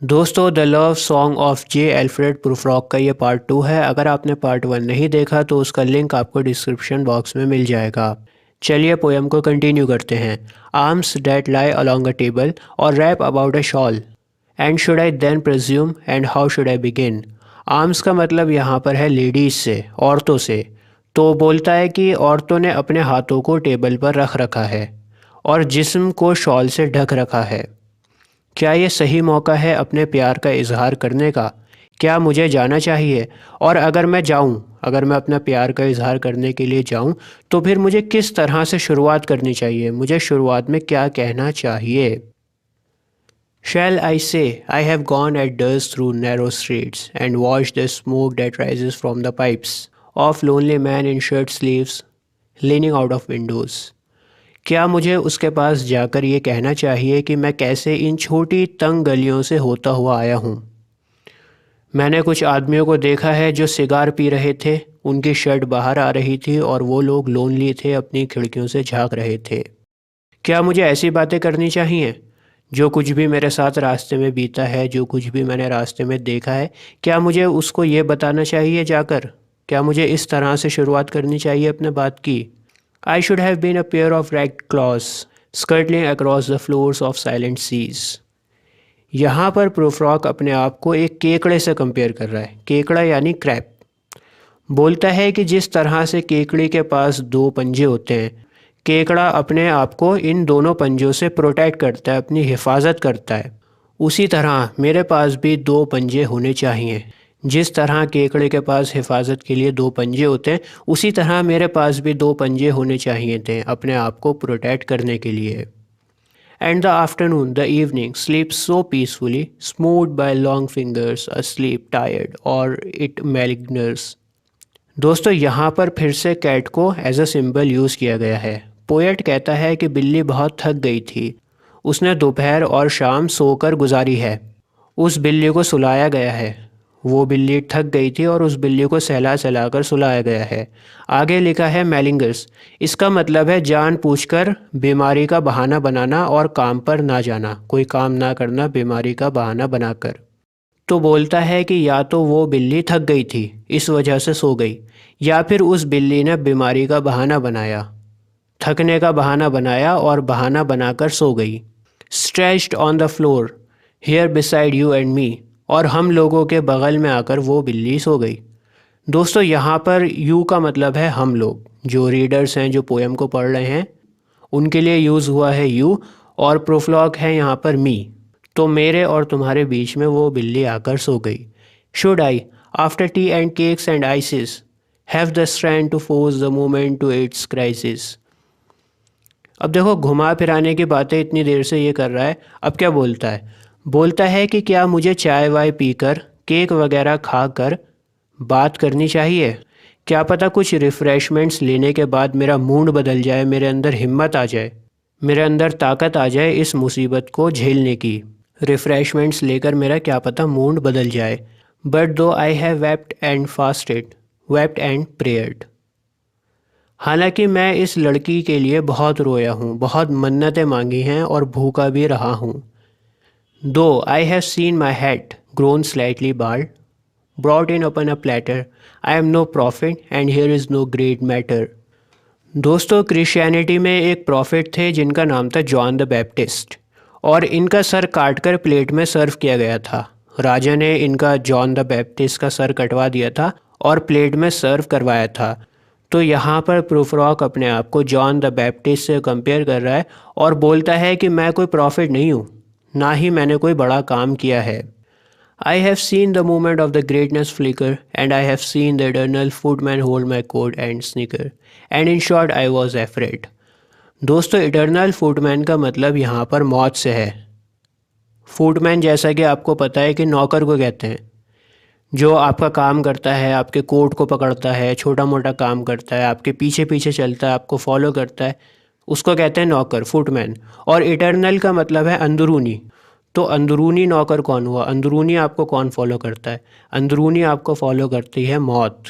दोस्तों the love song of J Alfred Prufrock का ये पार्ट 2 है। अगर आपने पार्ट 1 नहीं देखा तो उसका लिंक आपको डिस्क्रिप्शन बॉक्स में मिल जाएगा। चलिए पोएम को कंटिन्यू करते हैं। Arms that lie along a table or wrap about a shawl and should I then presume and how should I begin. Arms का मतलब यहाँ पर है लेडीज़ से, औरतों से। तो बोलता है कि औरतों ने अपने हाथों को टेबल पर रख रखा है और जिस्म को शॉल से ढक रखा है। क्या ये सही मौका है अपने प्यार का इजहार करने का? क्या मुझे जाना चाहिए? और अगर मैं जाऊं, अगर मैं अपना प्यार का इजहार करने के लिए जाऊं, तो फिर मुझे किस तरह से शुरुआत करनी चाहिए? मुझे शुरुआत में क्या कहना चाहिए? Shall I say, I have gone at dusk through narrow streets and watched the smoke that rises from the pipes of lonely men in shirt sleeves leaning out of windows. क्या मुझे उसके पास जाकर ये कहना चाहिए कि मैं कैसे इन छोटी तंग गलियों से होता हुआ आया हूँ? मैंने कुछ आदमियों को देखा है जो सिगार पी रहे थे, उनकी शर्ट बाहर आ रही थी और वो लोग लोनली थे, अपनी खिड़कियों से झांक रहे थे। क्या मुझे ऐसी बातें करनी चाहिए? जो कुछ भी मेरे साथ रास्ते में बीता है, जो कुछ भी मैंने रास्ते में देखा है, क्या मुझे उसको ये बताना चाहिए जाकर? क्या मुझे इस तरह से शुरुआत करनी चाहिए अपने बात की? I should have been a pair of ragged claws skirtling across the floors of silent seas. यहाँ पर प्रूफ्रॉक अपने आप को एक केकड़े से कंपेयर कर रहा है। केकड़ा यानी क्रैब। बोलता है कि जिस तरह से केकड़ी के पास दो पंजे होते हैं, केकड़ा अपने आप को इन दोनों पंजों से प्रोटेक्ट करता है, अपनी हिफाजत करता है। उसी तरह मेरे पास भी दो पंजे होने चाहिए। जिस तरह केकड़े के पास हिफाजत के लिए दो पंजे होते हैं, उसी तरह मेरे पास भी दो पंजे होने चाहिए थे अपने आप को प्रोटेक्ट करने के लिए। And the afternoon, the evening sleeps so peacefully, smooth by long fingers, asleep, tired or it malingers. दोस्तों यहाँ पर फिर से कैट को एज अ सिंबल यूज़ किया गया है। पोएट कहता है कि बिल्ली बहुत थक गई थी, उसने दोपहर और शाम सोकर गुजारी है। उस बिल्ली को सुलाया गया है। वो बिल्ली थक गई थी और उस बिल्ली को सहला सहलाकर सुलाया गया है। आगे लिखा है मैलिंगर्स। इसका मतलब है जानबूझकर बीमारी का बहाना बनाना और काम पर ना जाना, कोई काम ना करना बीमारी का बहाना बनाकर। तो बोलता है कि या तो वो बिल्ली थक गई थी, इस वजह से सो गई, या फिर उस बिल्ली ने बीमारी का बहाना बनाया, थकने का बहाना बनाया और बहाना बनाकर सो गई। Stretched on the floor here beside you and मी, और हम लोगों के बगल में आकर वो बिल्ली सो गई। दोस्तों यहाँ पर यू का मतलब है हम लोग। जो रीडर्स हैं, जो पोएम को पढ़ रहे हैं, उनके लिए यूज़ हुआ है यू, और प्रोफ्लॉग है यहाँ पर मी। तो मेरे और तुम्हारे बीच में वो बिल्ली आकर सो गई। Should I after tea and cakes and ices have the strength to force the moment to its crisis. अब देखो, घुमा फिराने की बातें इतनी देर से ये कर रहा है, अब क्या बोलता है? बोलता है कि क्या मुझे चाय वाय पीकर, केक वगैरह खाकर बात करनी चाहिए? क्या पता कुछ रिफ़्रेशमेंट्स लेने के बाद मेरा मूड बदल जाए, मेरे अंदर हिम्मत आ जाए, मेरे अंदर ताकत आ जाए इस मुसीबत को झेलने की। रिफ़्रेशमेंट्स लेकर मेरा क्या पता मूड बदल जाए। But though I have wept and fasted, wept and prayed. हालांकि मैं इस लड़की के लिए बहुत रोया हूँ, बहुत मन्नतें मांगी हैं और भूखा भी रहा हूँ। Though I have seen my head grown slightly bald, brought in upon a platter, I am no prophet and here is no great matter. दोस्तों क्रिश्चियनिटी में एक प्रॉफिट थे जिनका नाम था जॉन द बैप्टिस्ट, और इनका सर काटकर प्लेट में सर्व किया गया था। राजा ने इनका जॉन द बैप्टिस्ट का सर कटवा दिया था और प्लेट में सर्व करवाया था। तो यहाँ पर प्रूफ्रॉक अपने आप को जॉन द बैप्टिस्ट से कंपेयर कर रहा है और बोलता है कि मैं कोई प्रॉफिट नहीं हूँ, ना ही मैंने कोई बड़ा काम किया है। I have seen the moment of the greatness flicker, and I have seen the eternal footman hold my coat and snicker, and in short I was afraid. दोस्तों इटर्नल फूटमैन का मतलब यहाँ पर मौत से है। फूटमैन जैसा कि आपको पता है कि नौकर को कहते हैं, जो आपका काम करता है, आपके कोट को पकड़ता है, छोटा मोटा काम करता है, आपके पीछे पीछे चलता है, आपको फॉलो करता है, उसको कहते हैं नौकर, फूटमैन। और इटर्नल का मतलब है अंदरूनी। तो अंदरूनी नौकर कौन हुआ? अंदरूनी आपको कौन फॉलो करता है? अंदरूनी आपको फॉलो करती है मौत।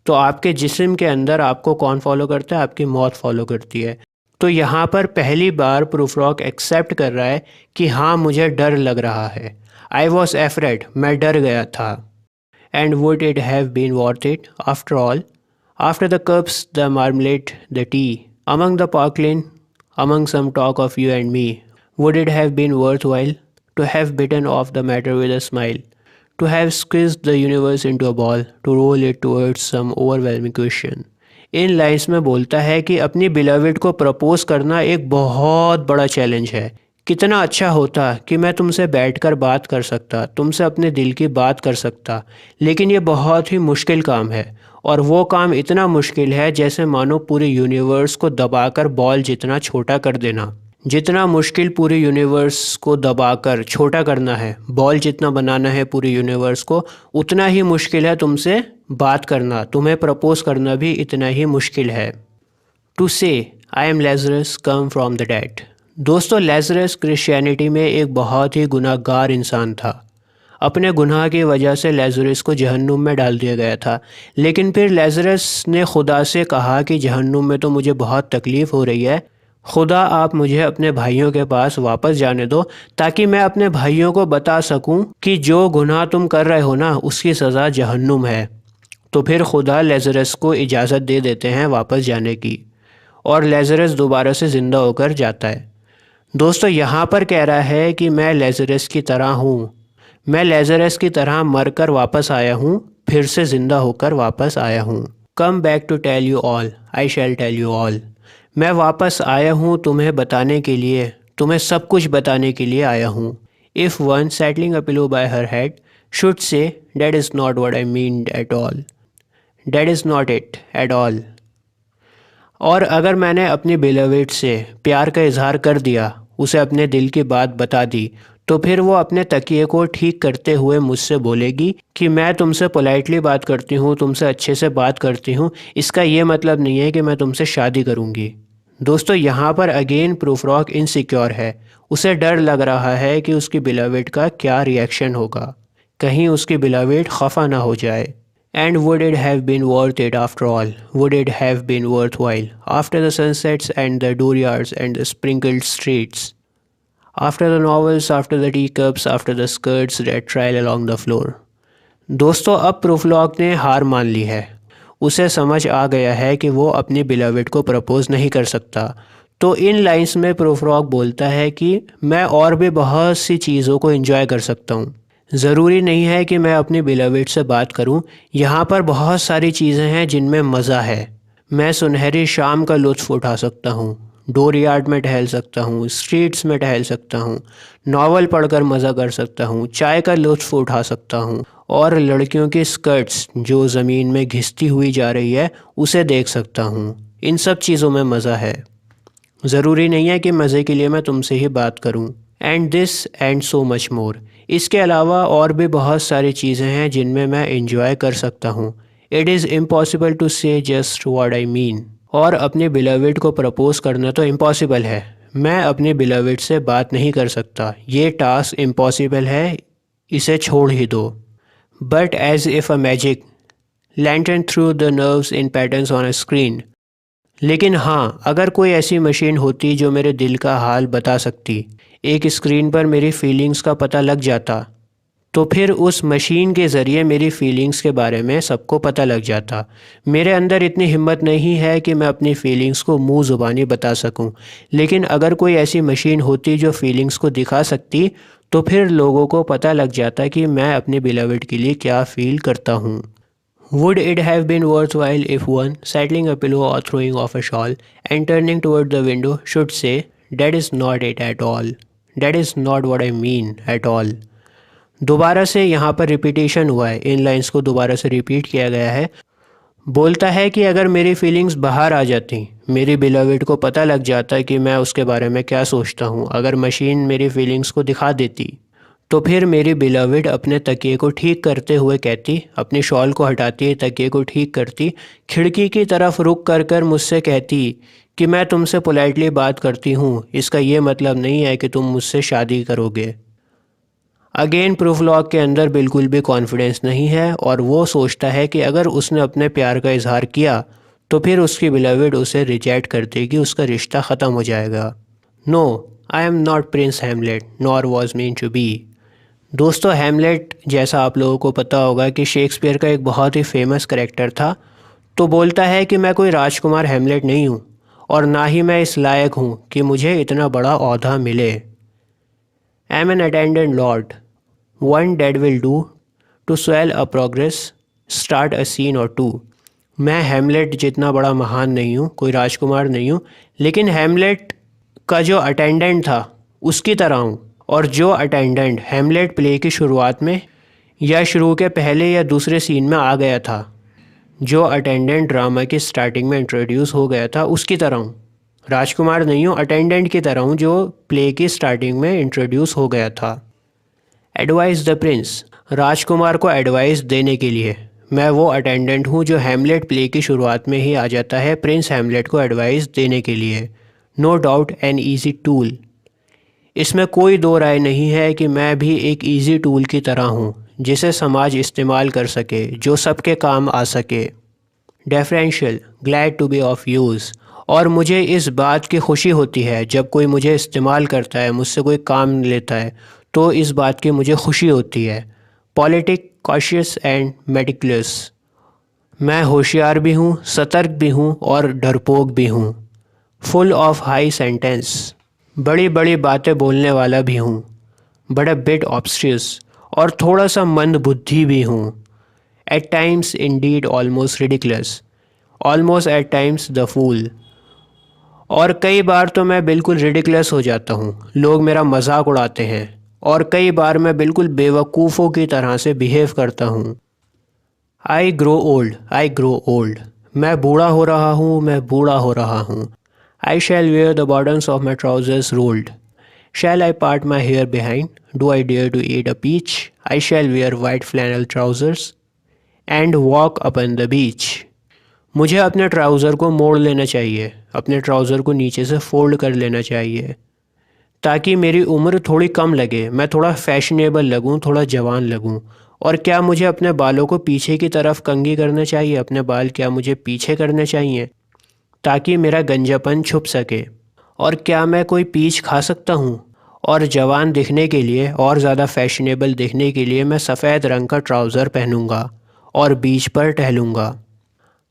तो आपके जिस्म के अंदर आपको कौन फॉलो करता है? आपकी मौत फॉलो करती है। तो यहाँ पर पहली बार प्रूफरॉक एक्सेप्ट कर रहा है कि हाँ मुझे डर लग रहा है। आई वॉज एफ्रेड, मैं डर गया था। And would it have been worth it after all, after the cups, the marmalade, the tea, among the porcelain, among some talk of you and me, would it have been worth while to have bitten off the matter with a smile, to have squeezed the universe into a ball, to roll it towards some overwhelming question। In lines में बोलता है कि अपनी beloved को propose करना एक बहुत बड़ा चैलेंज है। कितना अच्छा होता कि मैं तुमसे बैठकर बात कर सकता, तुमसे अपने दिल की बात कर सकता, लेकिन ये बहुत ही मुश्किल काम है। और वो काम इतना मुश्किल है जैसे मानो पूरे यूनिवर्स को दबाकर बॉल जितना छोटा कर देना। जितना मुश्किल पूरे यूनिवर्स को दबाकर छोटा करना है, बॉल जितना बनाना है पूरे यूनिवर्स को, उतना ही मुश्किल है तुमसे बात करना, तुम्हें प्रपोज करना भी इतना ही मुश्किल है। To say I am Lazarus come from the dead. दोस्तों, लैज़रस क्रिश्चियनिटी में एक बहुत ही गुनाहगार इंसान था। अपने गुनाह की वजह से लैज़रस को जहन्नुम में डाल दिया गया था। लेकिन फिर लैज़रस ने खुदा से कहा कि जहन्नुम में तो मुझे बहुत तकलीफ़ हो रही है, खुदा आप मुझे अपने भाइयों के पास वापस जाने दो ताकि मैं अपने भाइयों को बता सकूं कि जो गुनाह तुम कर रहे हो ना उसकी सज़ा जहन्नुम है। तो फिर खुदा लैज़रस को इजाज़त दे देते हैं वापस जाने की, और लैज़रस दोबारा से ज़िंदा होकर जाता है। दोस्तों, यहाँ पर कह रहा है कि मैं लैज़रस की तरह हूँ, मैं लैज़रस की तरह मरकर वापस आया हूँ, फिर से ज़िंदा होकर वापस आया हूँ। Come back to tell you all, I shall tell you all. मैं वापस आया हूँ तुम्हें बताने के लिए, तुम्हें सब कुछ बताने के लिए आया हूँ। If one settling a pillow bye her head should say that is not what I mean at all, that is not it at all. और अगर मैंने अपनी बिलविड से प्यार का इजहार कर दिया, उसे अपने दिल की बात बता दी, तो फिर वो अपने तकिए को ठीक करते हुए मुझसे बोलेगी कि मैं तुमसे पोलाइटली बात करती हूँ, तुमसे अच्छे से बात करती हूँ, इसका ये मतलब नहीं है कि मैं तुमसे शादी करूँगी। दोस्तों, यहाँ पर अगेन प्रूफरॉक इनसिक्योर है। उसे डर लग रहा है कि उसकी बिलविड का क्या रिएक्शन होगा, कहीं उसकी बिलविड खफा ना हो जाए। And would it have been worth it after all, would it have been worth while, after the sunsets and the dooryards and the sprinkled streets, after the novels, after the teacups, after the skirts that trail along the floor. दोस्तों, अब प्रूफरॉक ने हार मान ली है। उसे समझ आ गया है कि वो अपनी बिलविड को प्रपोज नहीं कर सकता। तो इन लाइंस में प्रूफरॉक बोलता है कि मैं और भी बहुत सी चीज़ों को एंजॉय कर सकता हूँ, ज़रूरी नहीं है कि मैं अपनी बिलविड से बात करूँ। यहाँ पर बहुत सारी चीज़ें हैं जिनमें मज़ा है। मैं सुनहरी शाम का लुत्फ़ उठा सकता हूँ, डोर यार्ड में टहल सकता हूँ, स्ट्रीट्स में टहल सकता हूँ, नावल पढ़कर मज़ा कर सकता हूँ, चाय का लुत्फ़ उठा सकता हूँ, और लड़कियों की स्कर्ट्स जो ज़मीन में घिसती हुई जा रही है उसे देख सकता हूँ। इन सब चीज़ों में मज़ा है, ज़रूरी नहीं है कि मज़े के लिए मैं तुमसे ही बात करूँ। And this and so much more. इसके अलावा और भी बहुत सारी चीज़ें हैं जिनमें मैं इंजॉय कर सकता हूँ। इट इज़ इम्पॉसिबल टू से जस्ट व्हाट आई मीन। और अपने बिलविड को प्रपोज करना तो इम्पॉसिबल है, मैं अपने बिलविड से बात नहीं कर सकता, ये टास्क इम्पॉसिबल है, इसे छोड़ ही दो। But as if a magic lantern threw the nerves in patterns on a screen. लेकिन हाँ, अगर कोई ऐसी मशीन होती जो मेरे दिल का हाल बता सकती, एक स्क्रीन पर मेरी फीलिंग्स का पता लग जाता, तो फिर उस मशीन के ज़रिए मेरी फीलिंग्स के बारे में सबको पता लग जाता। मेरे अंदर इतनी हिम्मत नहीं है कि मैं अपनी फीलिंग्स को मुंह ज़ुबानी बता सकूं, लेकिन अगर कोई ऐसी मशीन होती जो फीलिंग्स को दिखा सकती, तो फिर लोगों को पता लग जाता कि मैं अपने बिलविड के लिए क्या फ़ील करता हूँ। Would it have been worthwhile if one, settling a pillow or throwing off a shawl and turning toward the window, should say, "That is not it at all. That is not what I mean at all." दोबारा से यहाँ पर repetition हुआ है, इन lines को दोबारा से repeat किया गया है। बोलता है कि अगर मेरी फीलिंग्स बाहर आ जाती, मेरी बिलविड को पता लग जाता कि मैं उसके बारे में क्या सोचता हूँ, अगर मशीन मेरी फीलिंग्स को दिखा देती, तो फिर मेरी बिलविड अपने तकिए को ठीक करते हुए कहती, अपनी शॉल को हटाती, तकिए को ठीक करती, खिड़की की तरफ रुक कर मुझसे कहती कि मैं तुमसे पोलाइटली बात करती हूँ, इसका ये मतलब नहीं है कि तुम मुझसे शादी करोगे। अगेन प्रूफलॉक के अंदर बिल्कुल भी कॉन्फिडेंस नहीं है और वो सोचता है कि अगर उसने अपने प्यार का इजहार किया तो फिर उसकी बिलवेड उसे रिजेक्ट कर देगी, उसका रिश्ता ख़त्म हो जाएगा। No, I am not prince Hamlet nor was meant to be. दोस्तों, हैमलेट जैसा आप लोगों को पता होगा कि शेक्सपियर का एक बहुत ही फेमस करेक्टर था। तो बोलता है कि मैं कोई राजकुमार हैमलेट नहीं हूँ और ना ही मैं इस लायक हूँ कि मुझे इतना बड़ा ओहदा मिले। I am an attendant lord, one that will do to swell a progress, start a scene or two. मैं हैमलेट जितना बड़ा महान नहीं हूँ, कोई राजकुमार नहीं हूँ, लेकिन हैमलेट का जो अटेंडेंट था उसकी तरह हूँ। और जो अटेंडेंट हैमलेट प्ले की शुरुआत में या शुरू के पहले या दूसरे सीन में आ गया था, जो अटेंडेंट ड्रामा की स्टार्टिंग में इंट्रोड्यूस हो गया था, उसकी तरह हूँ। राजकुमार नहीं हूँ, अटेंडेंट की तरह हूँ जो प्ले की स्टार्टिंग में इंट्रोड्यूस हो गया था। एडवाइस द प्रिंस, राजकुमार को एडवाइस देने के लिए मैं वो अटेंडेंट हूँ जो हैमलेट प्ले की शुरुआत में ही आ जाता है प्रिंस हैमलेट को एडवाइस देने के लिए। No doubt an easy tool, इसमें कोई दो राय नहीं है कि मैं भी एक ईजी टूल की तरह हूँ जिसे समाज इस्तेमाल कर सके, जो सबके काम आ सके। Deferential, glad to be of use, और मुझे इस बात की खुशी होती है जब कोई मुझे इस्तेमाल करता है, मुझसे कोई काम लेता है, तो इस बात की मुझे खुशी होती है। पॉलिटिक, कॉशियस एंड मेटिकुलस, मैं होशियार भी हूँ, सतर्क भी हूँ और डरपोक भी हूँ। फुल ऑफ हाई सेंटेंस, बड़ी बड़ी बातें बोलने वाला भी हूँ। बड़ा बिट ऑब्स्टियस, और थोड़ा सा मंद बुद्धि भी हूँ। At times indeed almost ridiculous, almost at times the fool, और कई बार तो मैं बिल्कुल रिडिकुलस हो जाता हूँ, लोग मेरा मजाक उड़ाते हैं। और कई बार मैं बिल्कुल बेवकूफ़ों की तरह से बिहेव करता हूँ। I grow old, I grow old, मैं बूढ़ा हो रहा हूँ, मैं बूढ़ा हो रहा हूँ। I shall wear the bottoms of my trousers rolled, shall I part my hair behind, do I dare to eat a peach, I shall wear white flannel trousers and walk upon the beach. मुझे अपने trouser को मोड़ लेना चाहिए, अपने trouser को नीचे से फोल्ड कर लेना चाहिए, ताकि मेरी उम्र थोड़ी कम लगे, मैं थोड़ा फैशनेबल लगूं, थोड़ा जवान लगूं। और क्या मुझे अपने बालों को पीछे की तरफ कंघी करना चाहिए, अपने बाल क्या मुझे पीछे करने चाहिए ताकि मेरा गंजापन छुप सके। और क्या मैं कोई पीच खा सकता हूँ, और जवान दिखने के लिए और ज़्यादा फैशनेबल दिखने के लिए मैं सफ़ेद रंग का ट्राउज़र पहनूंगा और बीच पर टहलूँगा।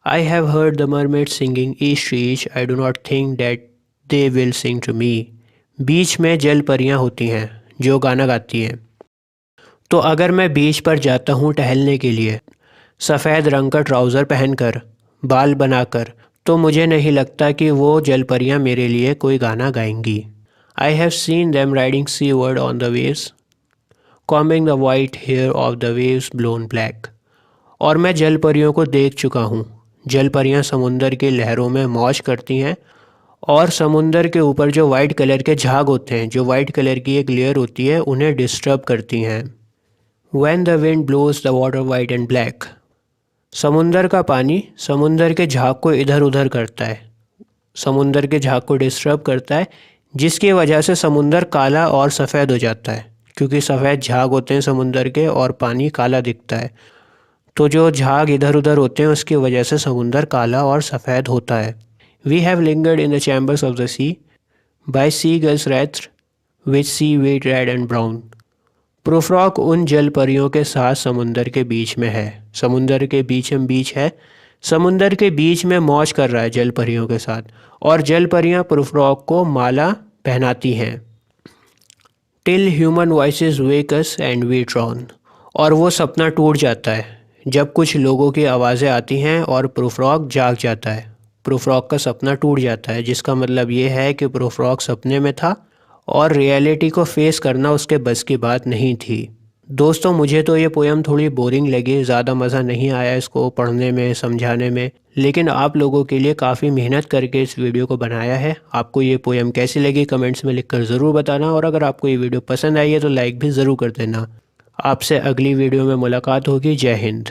I have heard the mermaid singing each to each, I do not think that they will sing to me. Beach में जल परियाँ होती हैं जो गाना गाती हैं। तो अगर मैं बीच पर जाता हूँ टहलने के लिए सफ़ेद रंग का ट्राउज़र पहनकर, बाल बनाकर, तो मुझे नहीं लगता कि वो जल परियाँ मेरे लिए कोई गाना गाएंगी। I have seen them riding seaward on the waves, combing the white hair of the waves blown black, और मैं जल परियों को देख चुका हूँ। जल परियाँ समुंदर की लहरों में मौज करती हैं और समुंदर के ऊपर जो वाइट कलर के झाग होते हैं, जो वाइट कलर की एक लेयर होती है, उन्हें डिस्टर्ब करती हैं। When the wind blows the water white and black, समुंदर का पानी समुंदर के झाग को इधर उधर करता है, समुंदर के झाग को डिस्टर्ब करता है, जिसकी वजह से समुंदर काला और सफ़ेद हो जाता है, क्योंकि सफ़ेद झाग होते हैं समुंदर के और पानी काला दिखता है। तो जो झाग इधर उधर होते हैं उसकी वजह से समुंदर काला और सफ़ेद होता है। We have lingered in the chambers of the sea by sea girls wreathed with seaweed red and brown. Prufrock उन जल परियों के साथ समुंदर के बीच में है, समुंदर के बीचम बीच है, समुंदर के बीच में मौज कर रहा है जल परियों के साथ, और जल परियां प्रोफ्रॉक को माला पहनाती हैं। Till human voices wake us and we drown, और वो सपना टूट जाता है जब कुछ लोगों की आवाज़ें आती हैं और प्रोफ्रॉक जाग जाता है। प्रोफ्रॉक का सपना टूट जाता है, जिसका मतलब ये है कि प्रोफ्रॉक सपने में था और रियलिटी को फेस करना उसके बस की बात नहीं थी। दोस्तों, मुझे तो ये पोयम थोड़ी बोरिंग लगी, ज़्यादा मज़ा नहीं आया इसको पढ़ने में, समझाने में, लेकिन आप लोगों के लिए काफ़ी मेहनत करके इस वीडियो को बनाया है। आपको ये पोयम कैसी लगी कमेंट्स में लिखकर ज़रूर बताना, और अगर आपको ये वीडियो पसंद आई है तो लाइक भी ज़रूर कर देना। आपसे अगली वीडियो में मुलाकात होगी। जय हिंद।